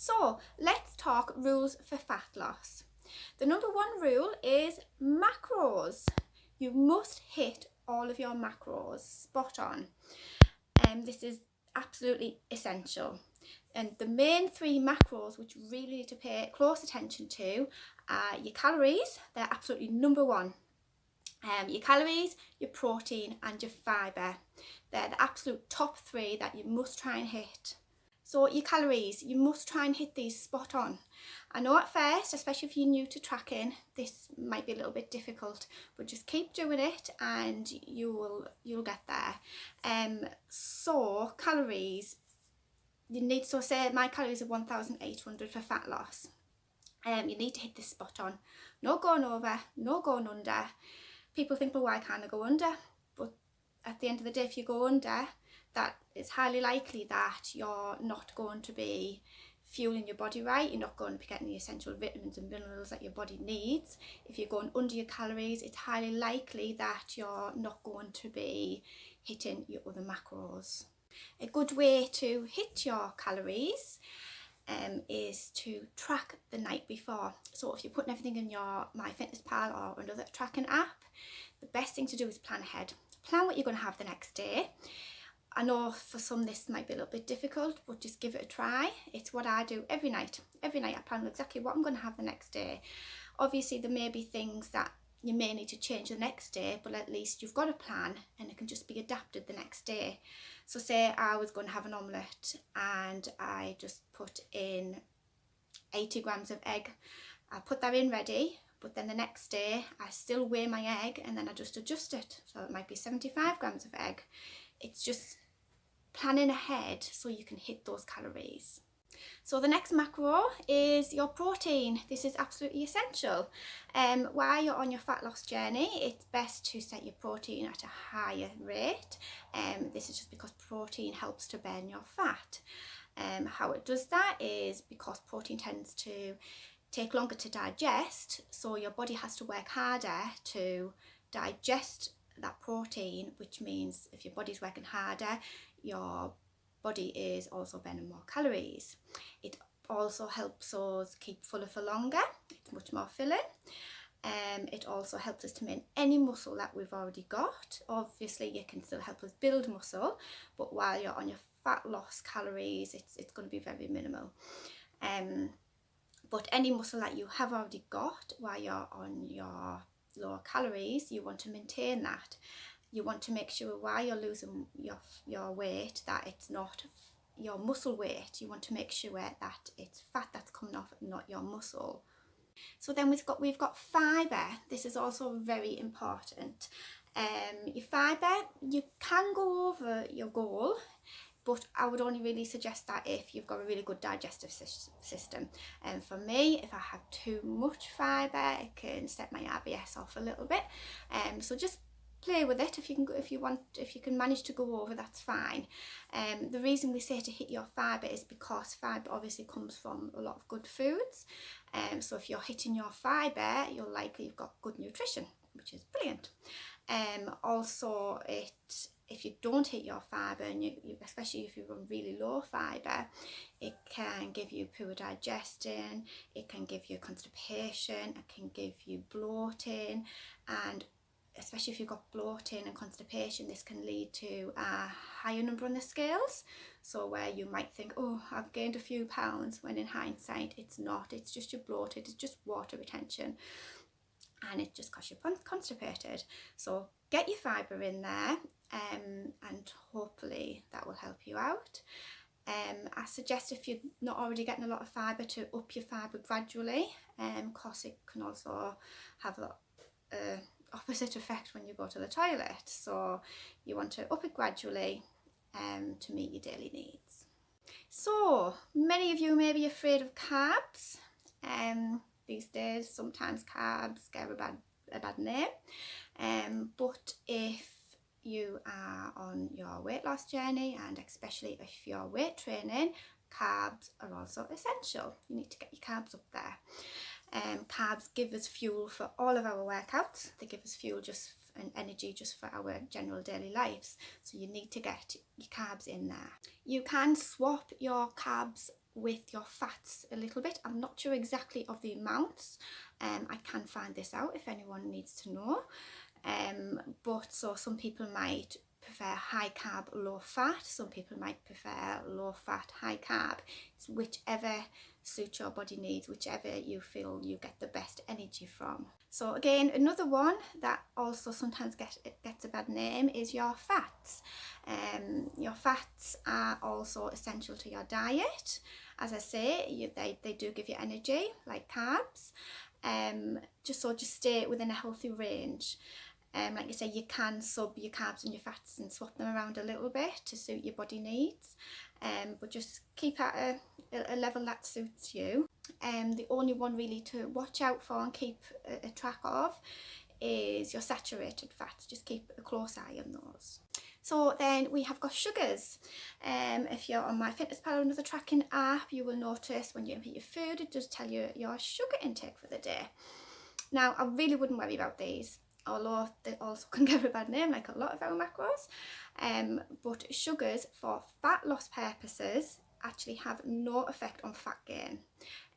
So let's talk rules for fat loss. The number one rule is macros. You must hit all of your macros spot on. This is absolutely essential. And the main three macros which you really need to pay close attention to are your calories. They're absolutely number one. Your calories, your protein and your fibre. They're the absolute top three that you must try and hit. So your calories, you must try and hit these spot on. I know at first, especially if you're new to tracking, this might be a little bit difficult, but just keep doing it and you'll get there. So calories, you need, so say my calories are 1,800 for fat loss. You need to hit this spot on. No going over, no going under. People think, well, why can't I go under? But at the end of the day, if you go under, that it's highly likely that you're not going to be fueling your body right. You're not going to be getting the essential vitamins and minerals that your body needs. If you're going under your calories, it's highly likely that you're not going to be hitting your other macros. A good way to hit your calories is to track the night before. So if you're putting everything in your MyFitnessPal or another tracking app, the best thing to do is plan ahead. Plan what you're going to have the next day. I know for some this might be a little bit difficult, but just give it a try. It's what I do every night. Every night I plan exactly what I'm going to have the next day. Obviously there may be things that you may need to change the next day, but at least you've got a plan and it can just be adapted the next day. So say I was going to have an omelette and I just put in 80 grams of egg. I put that in ready, but then the next day I still weigh my egg and then I just adjust it. So it might be 75 grams of egg. It's just planning ahead so you can hit those calories. So the next macro is your protein. This is absolutely essential. While you're on your fat loss journey, it's best to set your protein at a higher rate. This is just because protein helps to burn your fat. How it does that is because protein tends to take longer to digest, so your body has to work harder to digest that protein, which means if your body's working harder, your body is also burning more calories. It also helps us keep fuller for longer. It's much more filling. It also helps us to maintain any muscle that we've already got. Obviously it can still help us build muscle, but while you're on your fat loss calories, it's going to be very minimal. But any muscle that you have already got while you're on your lower calories, you want to maintain that. You want to make sure while you're losing your weight that it's not your muscle weight. You want to make sure that it's fat that's coming off, not your muscle. So then we've got fibre. This is also very important. Your fibre, you can go over your goal, but I would only really suggest that if you've got a really good digestive system. And for me, if I have too much fibre, it can set my IBS off a little bit. So just play with it. If you can manage to go over, that's fine. The reason we say to hit your fibre is because fibre obviously comes from a lot of good foods. So if you're hitting your fibre, you're likely you've got good nutrition, which is brilliant. Also, if you don't hit your fibre, and you especially if you're on really low fibre, it can give you poor digestion, it can give you constipation, it can give you bloating, and especially if you've got bloating and constipation, this can lead to a higher number on the scales. So where you might think, oh, I've gained a few pounds, when in hindsight it's not. It's just you're bloated, it's just water retention, and it just because you're constipated. So get your fibre in there, and hopefully that will help you out. I suggest if you're not already getting a lot of fibre to up your fibre gradually, because it can also have the opposite effect when you go to the toilet. So you want to up it gradually to meet your daily needs. So many of you may be afraid of carbs. These days sometimes carbs get a bad name, but if you are on your weight loss journey, and especially if you're weight training, carbs are also essential. You need to get your carbs up there. Carbs give us fuel for all of our workouts. They give us fuel and energy just for our general daily lives. So you need to get your carbs in there. You can swap your carbs with your fats a little bit. I'm not sure exactly of the amounts. I can find this out if anyone needs to know. But so some people might prefer high carb, low fat. Some people might prefer low fat, high carb. It's whichever suits your body needs, whichever you feel you get the best energy from. So again, another one that also sometimes gets a bad name is your fats. Your fats are also essential to your diet. As I say, they do give you energy like carbs. Just stay within a healthy range. Like I say, you can sub your carbs and your fats and swap them around a little bit to suit your body needs, but just keep at a level that suits you. The only one really to watch out for and keep a track of is your saturated fats. Just keep a close eye on those. So then we have got sugars. If you're on MyFitnessPal or another tracking app, you will notice when you input your food, it does tell you your sugar intake for the day. Now, I really wouldn't worry about these, although they also can give a bad name like a lot of our macros. But sugars for fat loss purposes actually have no effect on fat gain.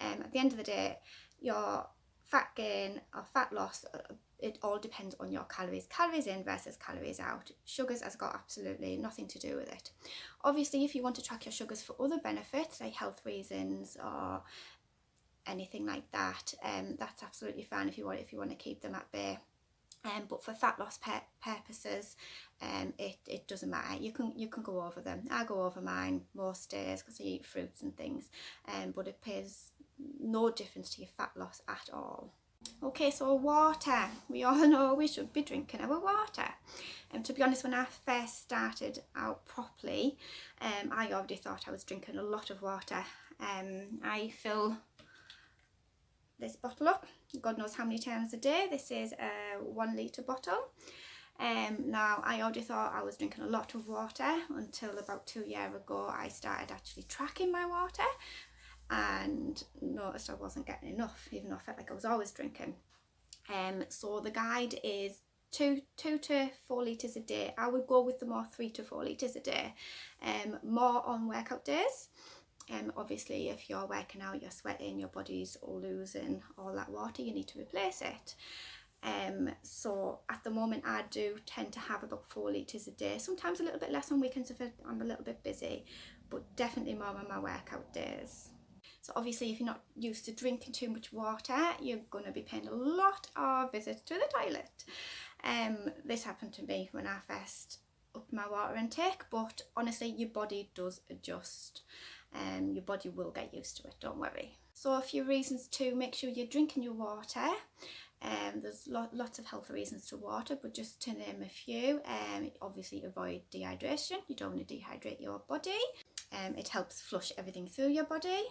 At the end of the day, your fat gain or fat loss, it all depends on your calories. Calories in versus calories out. Sugars has got absolutely nothing to do with it. Obviously, if you want to track your sugars for other benefits, like health reasons or anything like that, that's absolutely fine if you want to keep them at bay. But for fat loss purposes, it doesn't matter. You can go over them. I go over mine most days because I eat fruits and things, but it pays no difference to your fat loss at all. Okay, so water. We all know we should be drinking our water. To be honest, when I first started out properly, I already thought I was drinking a lot of water. I fill this bottle up, God knows how many times a day. This is a 1 litre bottle. Now, I already thought I was drinking a lot of water until about 2 years ago I started actually tracking my water and noticed I wasn't getting enough, even though I felt like I was always drinking. So the guide is 2 to 4 litres a day. I would go with the more 3 to 4 litres a day, more on workout days. Obviously, if you're working out, you're sweating, your body's losing all that water, you need to replace it. So at the moment I do tend to have about 4 litres a day, sometimes a little bit less on weekends if I'm a little bit busy, but definitely more on my workout days. So obviously if you're not used to drinking too much water, you're going to be paying a lot of visits to the toilet. This happened to me when I first upped my water intake, but honestly your body does adjust. Your body will get used to it, don't worry. So a few reasons to make sure you're drinking your water. There's lots of health reasons to water, but just to name a few, obviously avoid dehydration. You don't want to dehydrate your body. It helps flush everything through your body.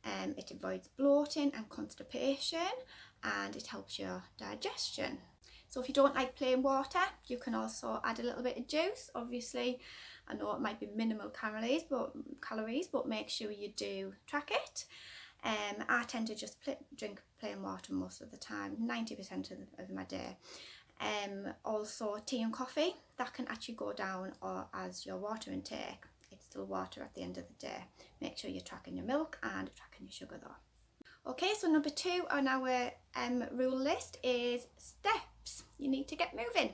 It avoids bloating and constipation, and it helps your digestion. So if you don't like plain water, you can also add a little bit of juice. Obviously, I know it might be minimal calories, but make sure you do track it. I tend to just drink plain water most of the time, 90% of my day. Also tea and coffee, that can actually go down as your water intake. It's still water at the end of the day. Make sure you're tracking your milk and tracking your sugar though. Okay, so number 2 on our rule list is steps. You need to get moving.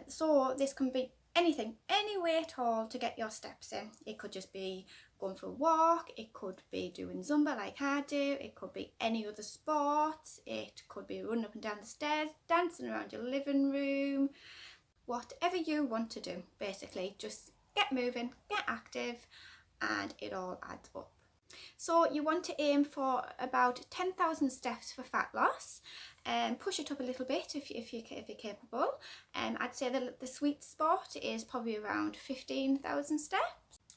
So this can be anything, any way at all to get your steps in. It could just be going for a walk, it could be doing Zumba like I do, it could be any other sports, it could be running up and down the stairs, dancing around your living room, whatever you want to do. Basically, just get moving, get active, and it all adds up. So you want to aim for about 10,000 steps for fat loss. Push it up a little bit if you're capable. I'd say the sweet spot is probably around 15,000 steps.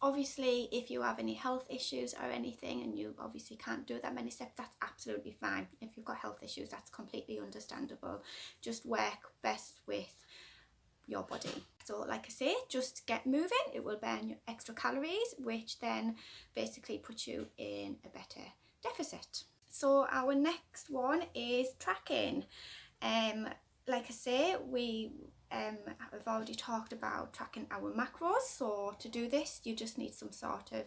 Obviously, if you have any health issues or anything and you obviously can't do that many steps, that's absolutely fine. If you've got health issues, that's completely understandable. Just work best with your body. So like I say, just get moving. It will burn your extra calories, which then basically puts you in a better deficit. So our next one is tracking. Like I say, we have already talked about tracking our macros. So to do this, you just need some sort of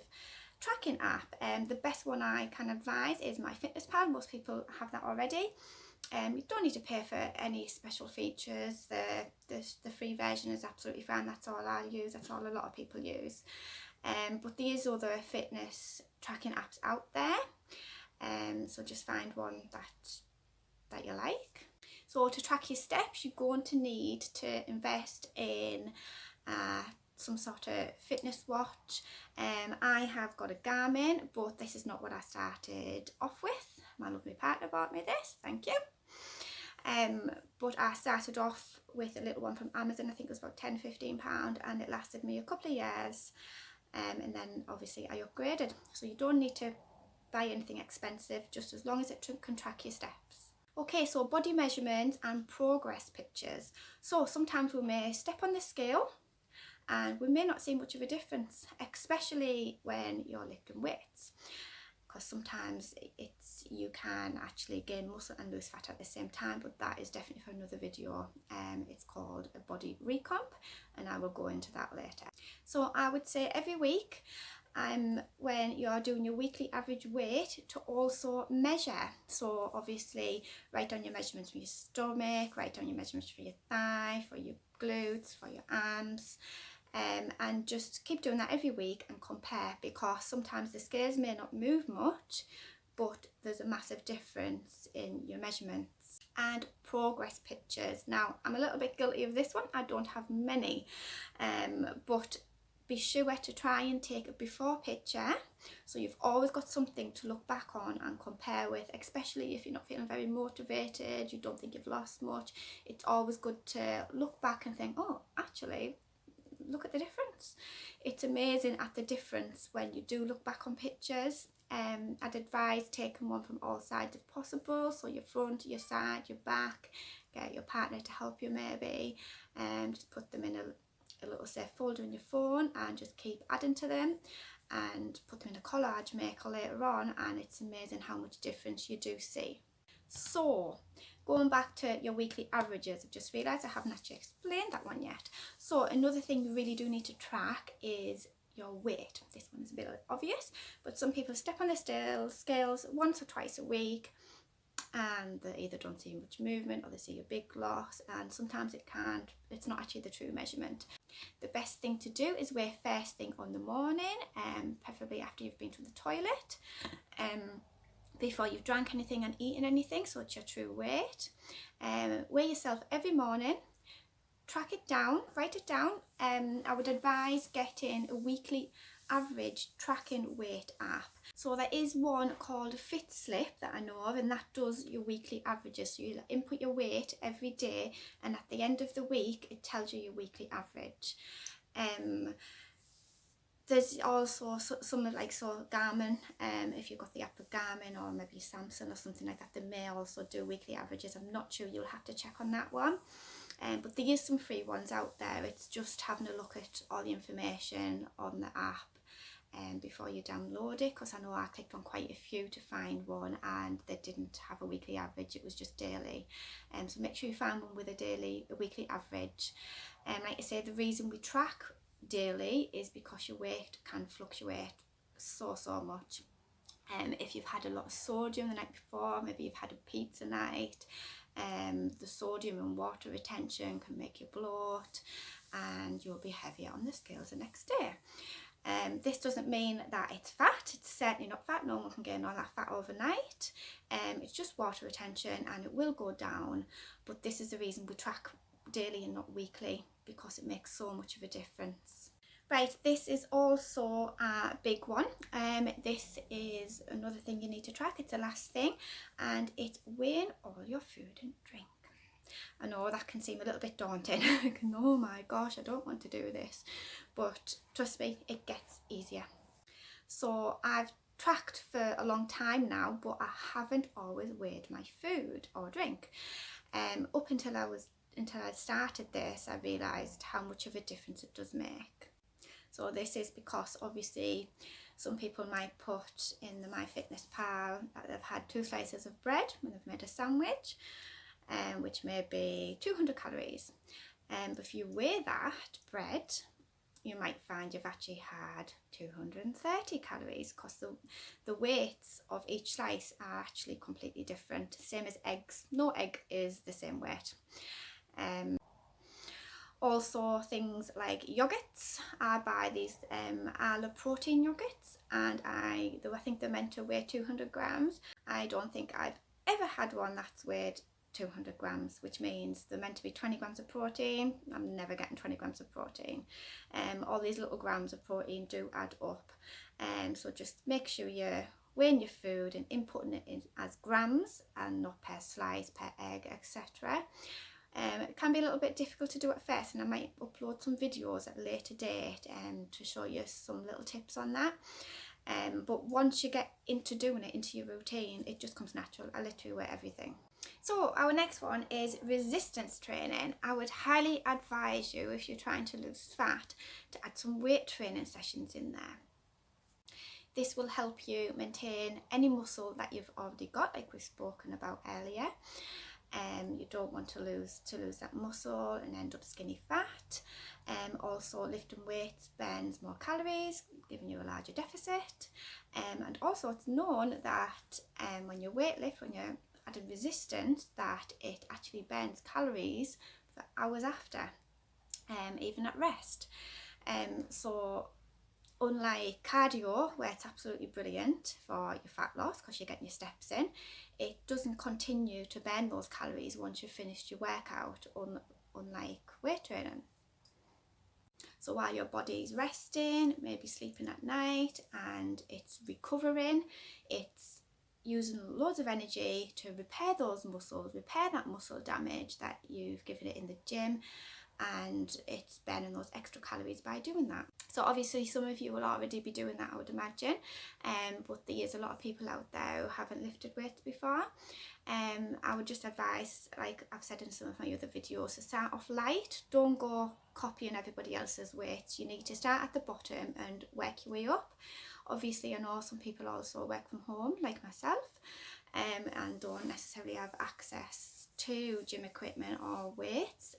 tracking app. The best one I can advise is MyFitnessPal. Most people have that already. You don't need to pay for any special features. The free version is absolutely fine. That's all I use. That's all a lot of people use. But there is other fitness tracking apps out there. So just find one that you like. So to track your steps, you're going to need to invest in some sort of fitness watch. I have got a Garmin, but this is not what I started off with. My lovely partner bought me this, thank you. But I started off with a little one from Amazon. I think it was about £10-15, and it lasted me a couple of years. And then obviously I upgraded. So you don't need to buy anything expensive, just as long as it can track your steps. Okay, so body measurements and progress pictures. So sometimes we may step on the scale and we may not see much of a difference, especially when you're lifting weights, because sometimes you can actually gain muscle and lose fat at the same time, but that is definitely for another video. It's called a body recomp, and I will go into that later. So I would say every week, when you're doing your weekly average weight, to also measure. So obviously write down your measurements for your stomach, write down your measurements for your thigh, for your glutes, for your arms, and just keep doing that every week and compare, because sometimes the scales may not move much, but there's a massive difference in your measurements. And progress pictures. Now, I'm a little bit guilty of this one. I don't have many, but be sure to try and take a before picture, so you've always got something to look back on and compare with, especially if you're not feeling very motivated, you don't think you've lost much. It's always good to look back and think, oh, actually, look at the difference. It's amazing at the difference when you do look back on pictures. I'd advise taking one from all sides if possible, so your front, your side, your back. Get your partner to help you maybe, just put them in a little safe folder in your phone and just keep adding to them, and put them in a collage maker later on, and it's amazing how much difference you do see. So going back to your weekly averages, I've just realised I haven't actually explained that one yet. So another thing you really do need to track is your weight. This one is a bit obvious, but some people step on the scales once or twice a week, and they either don't see much movement or they see a big loss, and sometimes it's not actually the true measurement. The best thing to do is weigh first thing on the morning, preferably after you've been to the toilet, before you've drank anything and eaten anything, so it's your true weight. Weigh yourself every morning, track it down, write it down. I would advise getting a weekly average tracking weight app. So there is one called FitSlip that I know of, and that does your weekly averages. So you input your weight every day, and at the end of the week it tells you your weekly average. There's also some like Garmin, if you've got the app of Garmin, or maybe Samsung or something like that, they may also do weekly averages. I'm not sure, you'll have to check on that one. But there is some free ones out there. It's just having a look at all the information on the app before you download it, because I know I clicked on quite a few to find one and they didn't have a weekly average, it was just daily. So make sure you find one with a weekly average. Like I say, the reason we track daily is because your weight can fluctuate so much. If you've had a lot of sodium the night before, maybe you've had a pizza night, the sodium and water retention can make you bloat, and you'll be heavier on the scales the next day. This doesn't mean that it's fat. It's certainly not fat. No one can gain all that fat overnight. It's just water retention, and it will go down, but this is the reason we track daily and not weekly, because it makes so much of a difference. Right, this is also a big one. This is another thing you need to track. It's the last thing, and it's weighing all your food and drink. I know that can seem a little bit daunting. Oh my gosh, I don't want to do this, but trust me, it gets easier. So I've tracked for a long time now, but I haven't always weighed my food or drink. Up until I started this, I realised how much of a difference it does make. So this is because obviously some people might put in the MyFitnessPal that they've had 2 slices of bread when they've made a sandwich, which may be 200 calories. But if you weigh that bread you might find you've actually had 230 calories, because the weights of each slice are actually completely different, same as eggs. No egg is the same weight. Also things like yogurts, I buy these Arla protein yogurts, and I think they're meant to weigh 200 grams. I don't think I've ever had one that's weighed 200 grams, which means they're meant to be 20 grams of protein. I'm never getting 20 grams of protein. All these little grams of protein do add up, so just make sure you're weighing your food and inputting it in as grams and not per slice, per egg, etc. It can be a little bit difficult to do at first, and I might upload some videos at a later date to show you some little tips on that. But once you get into doing it, into your routine, it just comes natural. I literally weigh everything. So our next one is resistance training. I would highly advise you, if you're trying to lose fat, to add some weight training sessions in there. This will help you maintain any muscle that you've already got, like we've spoken about earlier. You don't want to lose that muscle and end up skinny fat. Also, lifting weights burns more calories, giving you a larger deficit. And also it's known that when you weight lift, when you're adding resistance, that it actually burns calories for hours after, even at rest. So unlike cardio, where it's absolutely brilliant for your fat loss because you're getting your steps in, it doesn't continue to burn those calories once you've finished your workout, unlike weight training. So while your body's resting, maybe sleeping at night, and it's recovering, it's using loads of energy to repair those muscles, repair that muscle damage that you've given it in the gym, and it's burning those extra calories by doing that. So obviously some of you will already be doing that, I would imagine, but there is a lot of people out there who haven't lifted weights before. I would just advise, like I've said in some of my other videos, to start off light. Don't go copying everybody else's weights. You need to start at the bottom and work your way up. Obviously I know some people also work from home, like myself, and don't necessarily have access to gym equipment or weights.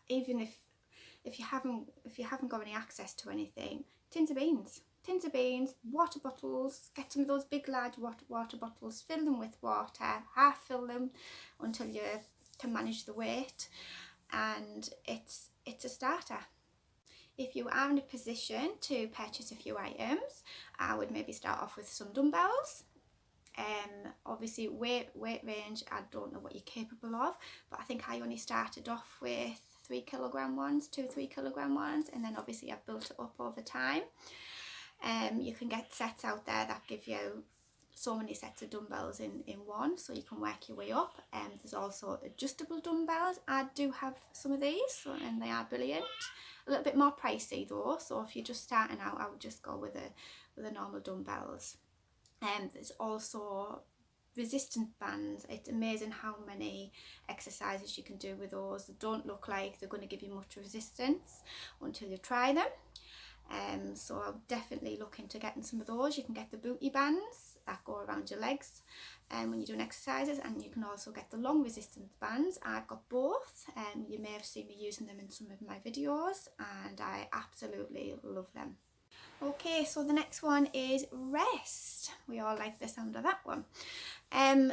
Even if you haven't got any access to anything, tins of beans, water bottles, get some of those big large water bottles, fill them with water, half fill them until you can manage the weight, and it's a starter. If you are in a position to purchase a few items, I would maybe start off with some dumbbells. Obviously weight range, I don't know what you're capable of, but I think I only started off with 3 kilogram ones, 2-3 kilogram ones, and then obviously I've built it up over time. You can get sets out there that give you so many sets of dumbbells in one, so you can work your way up. There's also adjustable dumbbells. I do have some of these, and they are brilliant. A little bit more pricey though, so if you're just starting out, I would just go with the normal dumbbells. There's also resistance bands. It's amazing how many exercises you can do with those. They don't look like they're going to give you much resistance until you try them. So I'll definitely look into getting some of those. You can get the booty bands that go around your legs when you're doing exercises, and you can also get the long resistance bands. I've got both. You may have seen me using them in some of my videos, and I absolutely love them. Okay, so the next one is rest. We all like the sound of that one.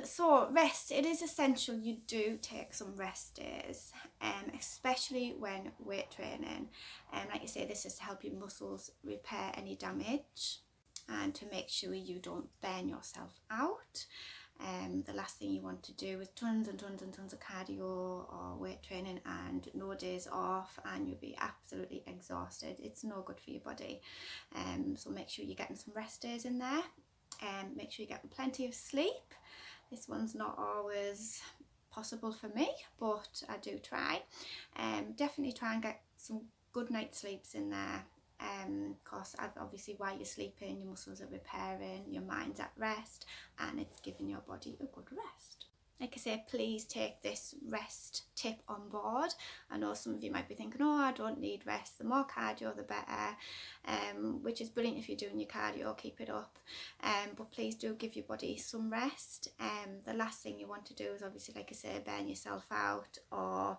So rest, it is essential you do take some rest days, especially when weight training. Like you say, this is to help your muscles repair any damage and to make sure you don't burn yourself out. The last thing you want to do is tons and tons and tons of cardio or weight training and no days off, and you'll be absolutely exhausted. It's no good for your body. So make sure you're getting some rest days in there, and make sure you're getting plenty of sleep. This one's not always possible for me, but I do try. Definitely try and get some good night sleeps in there, because obviously while you're sleeping, your muscles are repairing, your mind's at rest, and it's giving your body a good rest. like I say, please take this rest tip on board. I know some of you might be thinking, oh, I don't need rest, the more cardio the better, which is brilliant if you're doing your cardio, keep it up, but please do give your body some rest. The last thing you want to do is obviously, like I say, burn yourself out, or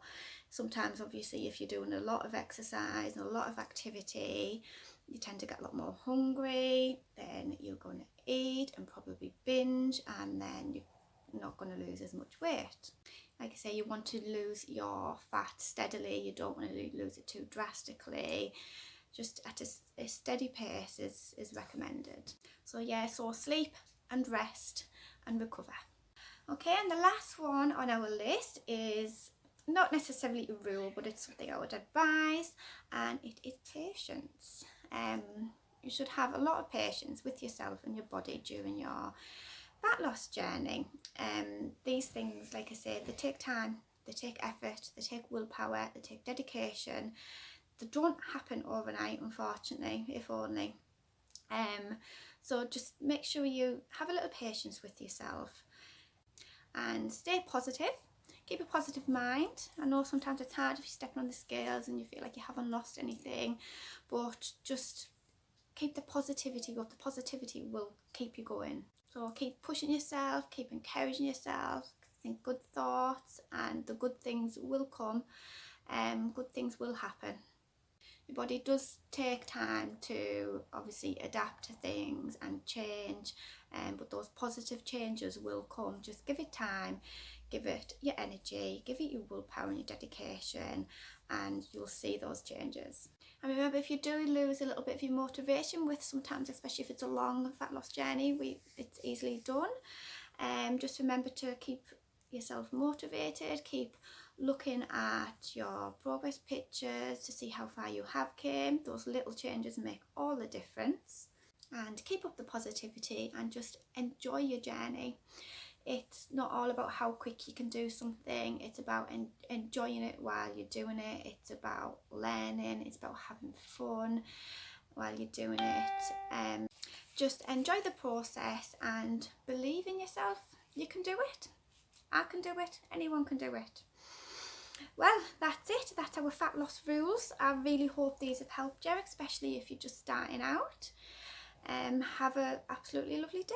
sometimes obviously if you're doing a lot of exercise and a lot of activity, you tend to get a lot more hungry, then you're going to eat and probably binge, and then you're not going to lose as much weight. Like I say, you want to lose your fat steadily, you don't want to lose it too drastically, just at a steady pace is recommended. So yeah, so sleep and rest and recover. Okay, and the last one on our list is not necessarily a rule, but it's something I would advise, and it is patience. You should have a lot of patience with yourself and your body during your fat loss journey. These things, like I say, they take time, they take effort, they take willpower, they take dedication. They don't happen overnight, unfortunately, if only. So just make sure you have a little patience with yourself and stay positive. Keep a positive mind. I know sometimes it's hard if you're stepping on the scales and you feel like you haven't lost anything, but just keep the positivity up. The positivity will keep you going. So keep pushing yourself, keep encouraging yourself, think good thoughts, and the good things will come, good things will happen. Your body does take time to obviously adapt to things and change, but those positive changes will come. Just give it time, give it your energy, give it your willpower and your dedication, and you'll see those changes. And remember, if you do lose a little bit of your motivation with, sometimes, especially if it's a long fat loss journey, it's easily done. Just remember to keep yourself motivated, keep looking at your progress pictures to see how far you have came. Those little changes make all the difference. And keep up the positivity and just enjoy your journey. It's not all about how quick you can do something, it's about enjoying it while you're doing it. It's about learning, it's about having fun while you're doing it. Just enjoy the process and believe in yourself. You can do it. I can do it. Anyone can do it. Well, that's it. That's our fat loss rules. I really hope these have helped you, especially if you're just starting out. Have an absolutely lovely day.